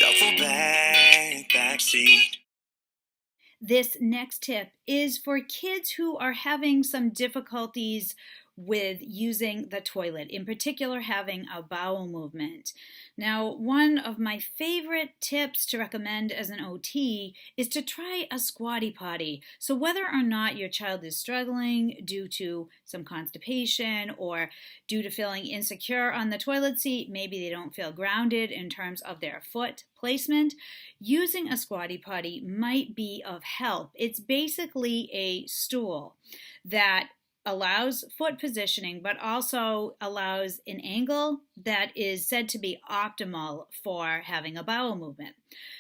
Duffel bag, backseat. This next tip is for kids who are having some difficulties with using the toilet, in particular having a bowel movement. Now, one of my favorite tips to recommend as an OT is to try a squatty potty. So whether or not your child is struggling due to some constipation or due to feeling insecure on the toilet seat, maybe they don't feel grounded in terms of their foot placement, using a squatty potty might be of help. It's basically a stool that allows foot positioning, but also allows an angle that is said to be optimal for having a bowel movement.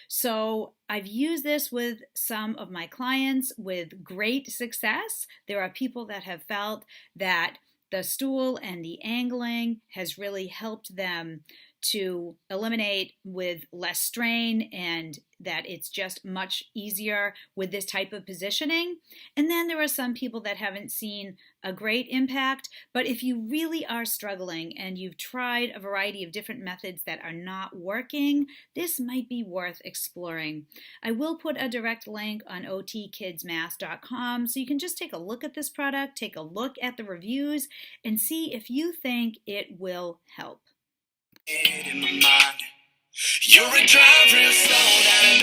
So I've used this with some of my clients with great success. There are people that have felt that the stool and the angling has really helped them to eliminate with less strain, and that it's just much easier with this type of positioning. And then there are some people that haven't seen a great impact, but if you really are struggling and you've tried a variety of different methods that are not working, this might be worth exploring. I will put a direct link on otkidsmass.com so you can just take a look at this product, take a look at the reviews, and see if you think it will help. In my mind, you're a drive real slow down.